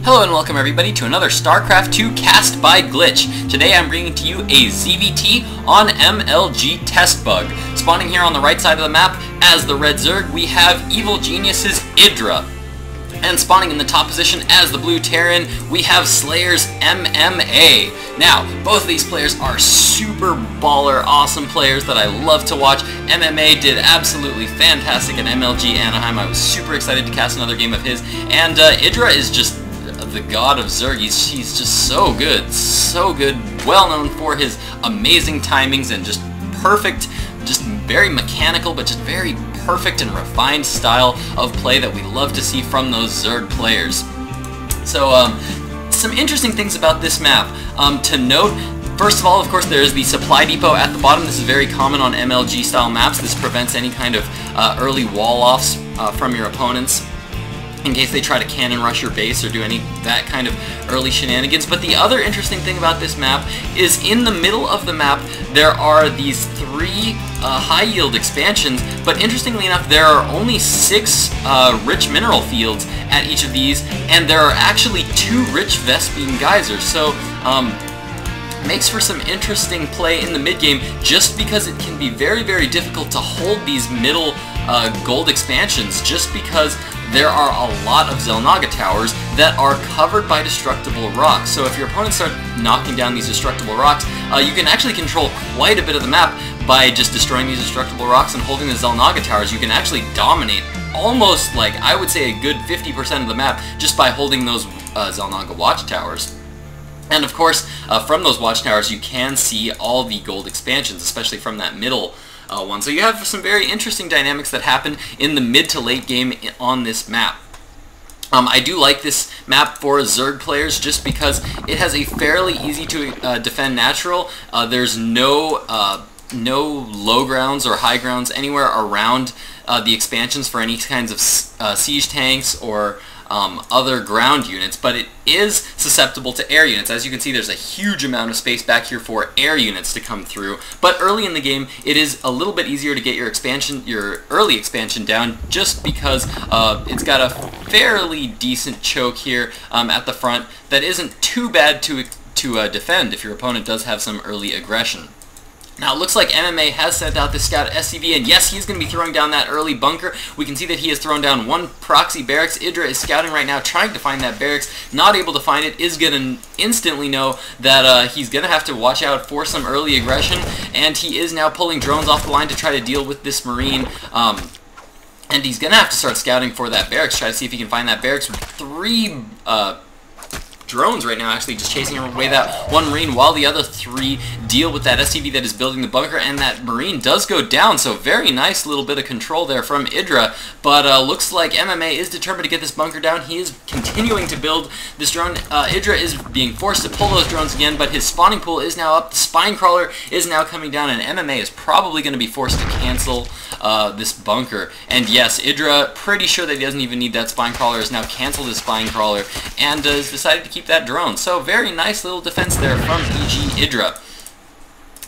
Hello and welcome everybody to another StarCraft 2 cast by Glitch. Today I'm bringing to you a ZVT on MLG Testbug. Spawning here on the right side of the map as the Red Zerg, we have Evil Genius's EGIdrA. And spawning in the top position as the Blue Terran, we have Slayer's MMA. Now, both of these players are super baller, awesome players that I love to watch. MMA did absolutely fantastic at MLG Anaheim. I was super excited to cast another game of his. And EGIdrA is just the god of Zerg. He's just so good, well known for his amazing timings and just perfect, just very mechanical, but just very perfect and refined style of play that we love to see from those Zerg players. So, some interesting things about this map to note. First of all, of course, there's the supply depot at the bottom. This is very common on MLG style maps. This prevents any kind of early wall-offs from your opponents, in case they try to cannon rush your base or do any that kind of early shenanigans. But the other interesting thing about this map is in the middle of the map there are these three high yield expansions, but interestingly enough there are only 6 rich mineral fields at each of these, and there are actually 2 rich Vespene geysers. So makes for some interesting play in the mid game, just because it can be very difficult to hold these middle gold expansions, just because there are a lot of Xel'Naga towers that are covered by destructible rocks. So if your opponents start knocking down these destructible rocks, you can actually control quite a bit of the map by just destroying these destructible rocks and holding the Xel'Naga towers. You can actually dominate almost, like, I would say a good 50% of the map just by holding those Xel'Naga watchtowers. And of course, from those watchtowers you can see all the gold expansions, especially from that middle one. So you have some very interesting dynamics that happen in the mid to late game on this map. I do like this map for Zerg players just because it has a fairly easy to defend natural. There's no low grounds or high grounds anywhere around the expansions for any kinds of siege tanks or other ground units, but it is susceptible to air units. As you can see, there's a huge amount of space back here for air units to come through, but early in the game it is a little bit easier to get your early expansion down, just because it's got a fairly decent choke here at the front that isn't too bad to defend if your opponent does have some early aggression. Now, it looks like MMA has sent out this scout SCV, and yes, he's going to be throwing down that early bunker. We can see that he has thrown down 1 proxy barracks. EGIdrA is scouting right now, trying to find that barracks. Not able to find it, is going to instantly know that he's going to have to watch out for some early aggression, and he is now pulling drones off the line to try to deal with this Marine. And he's going to have to start scouting for that barracks, try to see if he can find that barracks. 3 drones right now actually just chasing away that 1 Marine, while the other 3 deal with that SCV that is building the bunker, and that Marine does go down. So very nice little bit of control there from EGIdrA, but looks like MMA is determined to get this bunker down. He is continuing to build this drone. EGIdrA is being forced to pull those drones again, but his spawning pool is now up. The spine crawler is now coming down, and MMA is probably going to be forced to cancel this bunker. And yes, EGIdrA, pretty sure that he doesn't even need that spine crawler, has now canceled his spine crawler and has decided to keep that drone. So very nice little defense there from EGIdrA.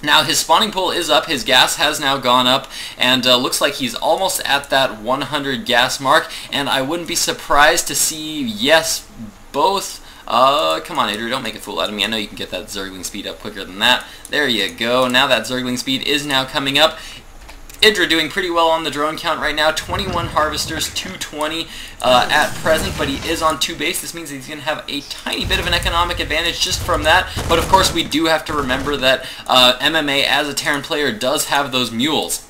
Now his spawning pool is up, his gas has now gone up, and looks like he's almost at that 100 gas mark, and I wouldn't be surprised to see, yes, both. Come on, EGIdrA, don't make a fool out of me. I know you can get that Zergling speed up quicker than that. There you go. Now that Zergling speed is now coming up. EGIdrA doing pretty well on the drone count right now. 21 harvesters, 220 at present, but he is on 2 base. This means he's going to have a tiny bit of an economic advantage just from that. But of course, we do have to remember that MMA, as a Terran player, does have those mules.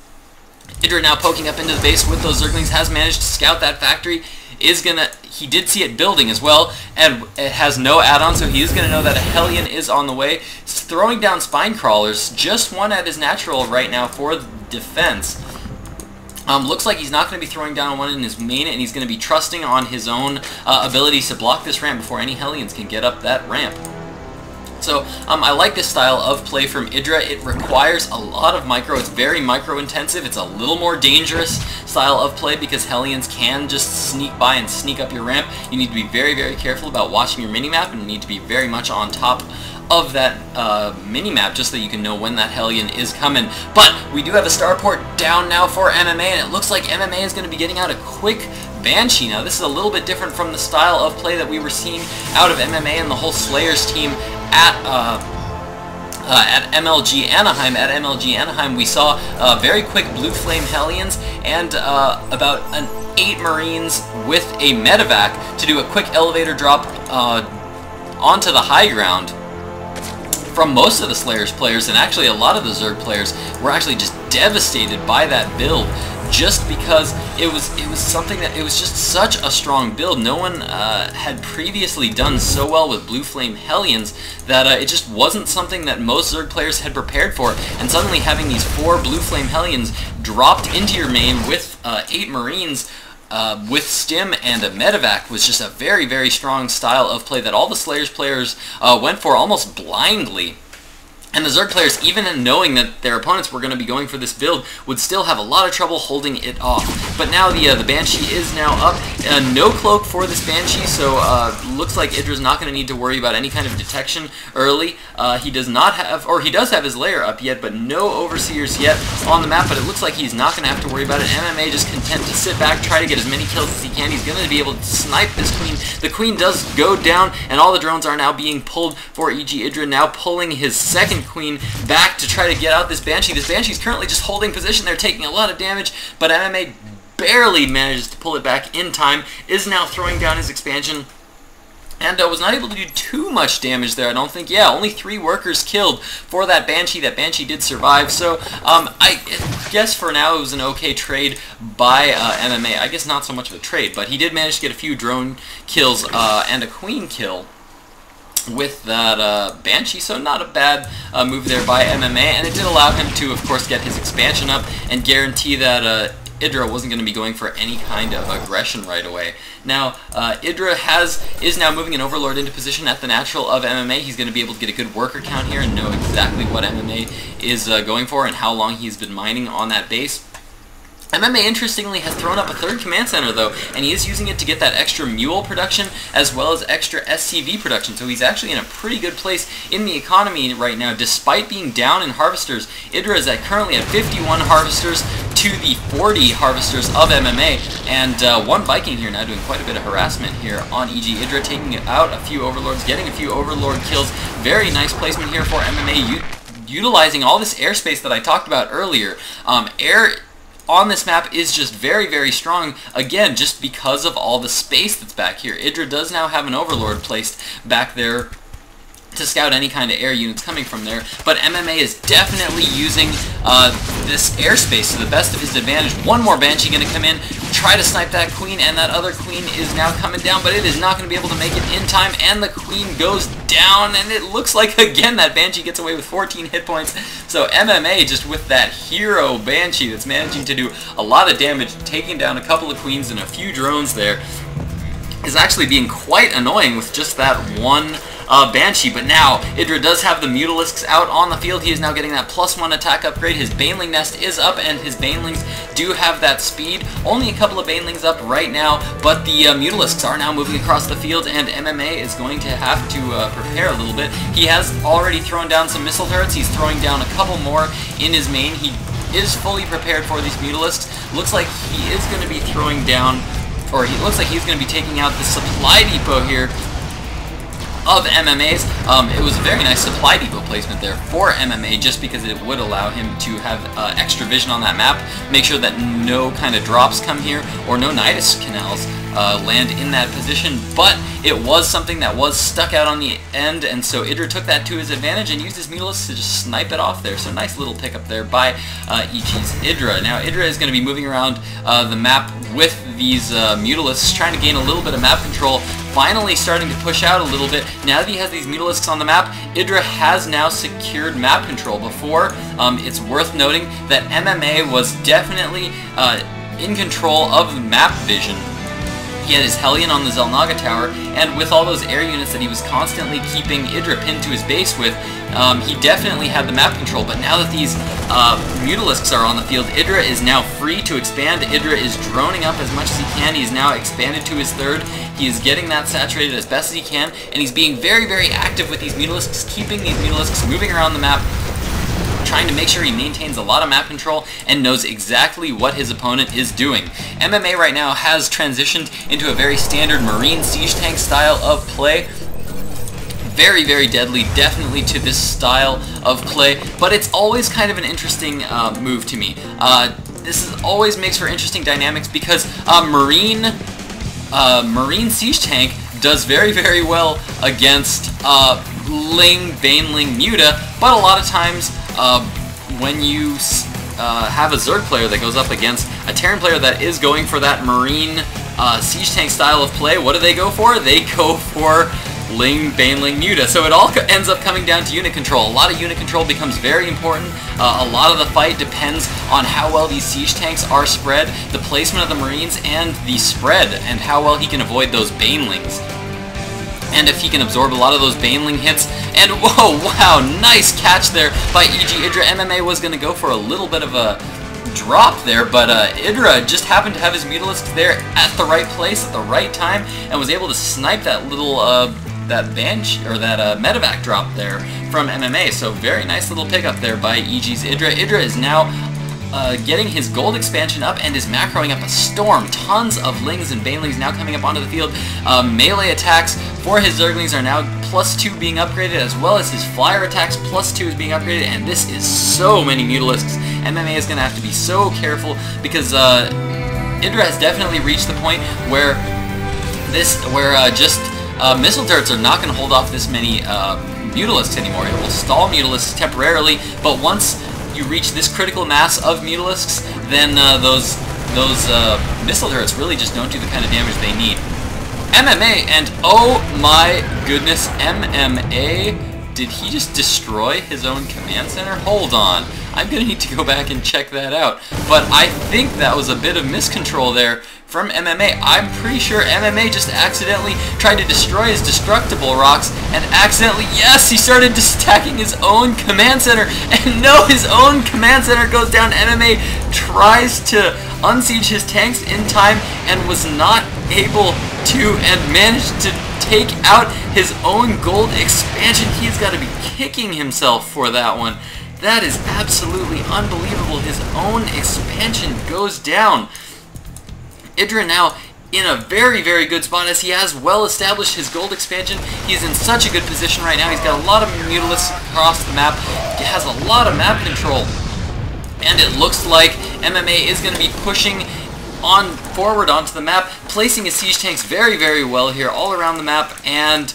EGIdrA now poking up into the base with those Zerglings, has managed to scout that factory. He did see it building as well, and it has no add-on, so he is going to know that a Hellion is on the way. He's throwing down spine crawlers, just 1 at his natural right now for defense. Looks like he's not going to be throwing down 1 in his main, and he's going to be trusting on his own abilities to block this ramp before any Hellions can get up that ramp. So I like this style of play from EGIdrA. It requires a lot of micro. It's very micro intensive. It's a little more dangerous style of play because Hellions can just sneak by and sneak up your ramp. You need to be very careful about watching your minimap, and you need to be very much on top of that mini-map, just so you can know when that Hellion is coming. But we do have a starport down now for MMA, and it looks like MMA is going to be getting out a quick Banshee. Now, this is a little bit different from the style of play that we were seeing out of MMA and the whole Slayers team at MLG Anaheim. At MLG Anaheim, we saw very quick Blue Flame Hellions and about 8 Marines with a medevac to do a quick elevator drop onto the high ground from most of the Slayers players, and actually a lot of the Zerg players were actually just devastated by that build, just because it was something that, it was just such a strong build. No one had previously done so well with Blue Flame Hellions that it just wasn't something that most Zerg players had prepared for, and suddenly having these 4 Blue Flame Hellions dropped into your main with 8 Marines with Stim and a medevac was just a very, very strong style of play that all the Slayers players went for almost blindly. And the Zerg players, even in knowing that their opponents were going to be going for this build, would still have a lot of trouble holding it off. But now the Banshee is now up. No cloak for this Banshee, so looks like EGIdRA's not going to need to worry about any kind of detection early. He does not have, or he does have his lair up yet, but no Overseers yet on the map, but it looks like he's not going to have to worry about it. MMA just content to sit back, try to get as many kills as he can. He's going to be able to snipe this Queen. The Queen does go down, and all the drones are now being pulled for EGIdRA, now pulling his second Queen back to try to get out this Banshee. This Banshee's currently just holding position. They're taking a lot of damage, but MMA barely manages to pull it back in time, is now throwing down his expansion, and was not able to do too much damage there, I don't think. Yeah, only 3 workers killed for that Banshee. That Banshee did survive, so I guess for now it was an okay trade by MMA. I guess not so much of a trade, but he did manage to get a few drone kills and a Queen kill with that Banshee, so not a bad move there by MMA, and it did allow him to, of course, get his expansion up and guarantee that EGIdRA wasn't going to be going for any kind of aggression right away. Now, EGIdRA is now moving an Overlord into position at the natural of MMA. He's going to be able to get a good worker count here and know exactly what MMA is going for and how long he's been mining on that base. MMA, interestingly, has thrown up a 3rd command center, though, and he is using it to get that extra mule production as well as extra SCV production, so he's actually in a pretty good place in the economy right now, despite being down in harvesters. EGIdRA is currently at 51 harvesters to the 40 harvesters of MMA, and 1 Viking here now doing quite a bit of harassment here on EGIdRA, taking out a few Overlords, getting a few Overlord kills. Very nice placement here for MMA, utilizing all this airspace that I talked about earlier. Air on this map is just very, very strong, again, just because of all the space that's back here. EGIdRA does now have an Overlord placed back there to scout any kind of air units coming from there, but MMA is definitely using this airspace to the best of his advantage. 1 more Banshee going to come in, try to snipe that Queen, and that other Queen is now coming down, but it is not going to be able to make it in time, and the Queen goes down, and it looks like, again, that Banshee gets away with 14 hit points. So MMA, just with that hero Banshee that's managing to do a lot of damage, taking down a couple of Queens and a few drones there, is actually being quite annoying with just that 1 Banshee. But now EGIdRA does have the Mutalisks out on the field. He is now getting that +1 attack upgrade. His Baneling nest is up, and his Banelings do have that speed. Only a couple of Banelings up right now, but the Mutalisks are now moving across the field, and MMA is going to have to prepare a little bit. He has already thrown down some missile turrets. He's throwing down a couple more in his main. He is fully prepared for these Mutalisks. Looks like he is going to be throwing down, or he looks like he's going to be taking out the supply depot here of MMA's. It was a very nice supply depot placement there for MMA, just because it would allow him to have extra vision on that map, make sure that no kind of drops come here, or no Nidus canals land in that position, but it was something that was stuck out on the end, and so EGIdRA took that to his advantage and used his Mutalisks to just snipe it off there. So nice little pickup there by EGIdRA. Now EGIdRA is going to be moving around the map with these Mutalisks, trying to gain a little bit of map control, finally starting to push out a little bit. Now that he has these Mutalisks on the map, EGIdRA has now secured map control. Before, it's worth noting that MMA was definitely in control of the map vision He had his Hellion on the Xel'Naga tower, and with all those air units that he was constantly keeping EGIdrA pinned to his base with, he definitely had the map control. But now that these Mutalisks are on the field, EGIdrA is now free to expand. EGIdrA is droning up as much as he can. He's now expanded to his third. He is getting that saturated as best as he can, and he's being very, very active with these Mutalisks, keeping these Mutalisks moving around the map, trying to make sure he maintains a lot of map control and knows exactly what his opponent is doing. MMA right now has transitioned into a very standard Marine siege tank style of play. Very, very deadly, definitely to this style of play, but it's always kind of an interesting move to me. Always makes for interesting dynamics because Marine siege tank does very, very well against Ling, Baneling, Muta, but a lot of times when you have a Zerg player that goes up against a Terran player that is going for that Marine siege tank style of play, what do they go for? They go for Ling, Baneling, Muta. So it all ends up coming down to unit control. A lot of unit control becomes very important. A lot of the fight depends on how well these siege tanks are spread, the placement of the Marines, and the spread, and how well he can avoid those Banelings. And if he can absorb a lot of those Baneling hits, and whoa, wow, nice catch there by EGIdrA. MMA was going to go for a little bit of a drop there, but EGIdrA just happened to have his Mutalisks there at the right place at the right time, and was able to snipe that little that medevac drop there from MMA. So very nice little pickup there by EGIdrA. EGIdrA is now getting his gold expansion up and is macroing up a storm. Tons of Lings and Banelings now coming up onto the field. Melee attacks for his Zerglings are now +2 being upgraded, as well as his flyer attacks +2 is being upgraded, and this is so many Mutalisks. MMA is going to have to be so careful because EGIdrA has definitely reached the point where missile turrets are not going to hold off this many Mutalisks anymore. It will stall Mutalisks temporarily, but once you reach this critical mass of Mutalisks, then those missile turrets really just don't do the kind of damage they need. MMA, and oh my goodness, MMA, did he just destroy his own command center? Hold on, I'm going to need to go back and check that out. But I think that was a bit of miscontrol there from MMA. I'm pretty sure MMA just accidentally tried to destroy his destructible rocks and accidentally, yes, he started attacking his own command center, and no, his own command center goes down. MMA tries to unsiege his tanks in time and was not able to, and managed to take out his own gold expansion. He's got to be kicking himself for that one. That is absolutely unbelievable. His own expansion goes down. EGIdrA now in a very, very good spot as he has well established his gold expansion. He's in such a good position right now. He's got a lot of Mutalisks across the map. He has a lot of map control. And it looks like MMA is going to be pushing forward onto the map, placing his siege tanks very, very well here all around the map, and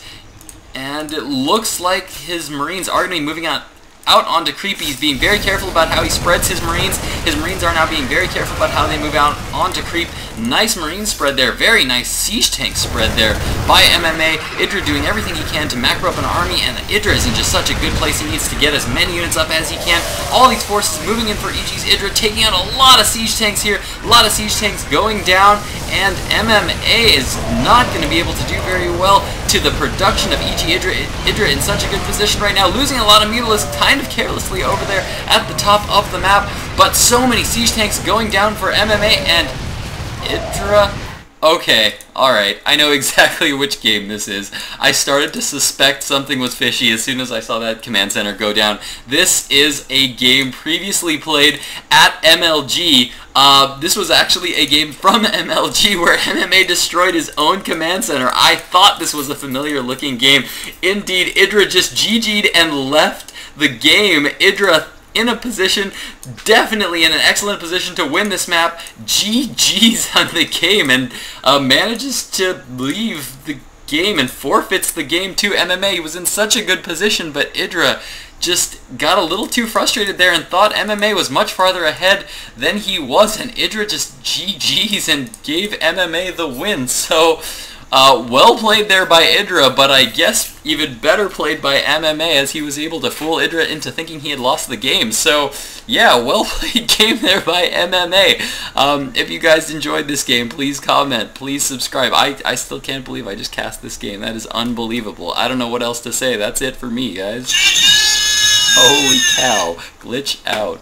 it looks like his Marines are going to be moving out onto creep. He's being very careful about how he spreads his Marines. His Marines are now being very careful about how they move out onto creep. Nice Marine spread there. Very nice siege tank spread there by MMA. EGIdrA doing everything he can to macro up an army, and EGIdrA is in just such a good place. He needs to get as many units up as he can. All these forces moving in for EGIdrA, taking out a lot of siege tanks here. A lot of siege tanks going down, and MMA is not going to be able to do very well to the production of EGIdrA. EGIdrA in such a good position right now, losing a lot of Mutalisks kind of carelessly over there at the top of the map, but so many siege tanks going down for MMA, and EGIdrA. Okay, alright, I know exactly which game this is. I started to suspect something was fishy as soon as I saw that command center go down. This is a game previously played at MLG. This was actually a game from MLG where MMA destroyed his own command center. I thought this was a familiar looking game. Indeed, EGIdrA just GG'd and left the game. EGIdrA in a position, definitely in an excellent position to win this map. GG's on the game, and manages to leave the game and forfeits the game to MMA. He was in such a good position, but EGIdrA just got a little too frustrated there and thought MMA was much farther ahead than he was, and EGIdrA just GG's and gave MMA the win. So Well played there by EGIdrA, but I guess even better played by MMA, as he was able to fool EGIdrA into thinking he had lost the game. So, yeah, well played game there by MMA. If you guys enjoyed this game, please comment, please subscribe. I still can't believe I just cast this game. That is unbelievable. I don't know what else to say. That's it for me, guys. Holy cow. Glitch out.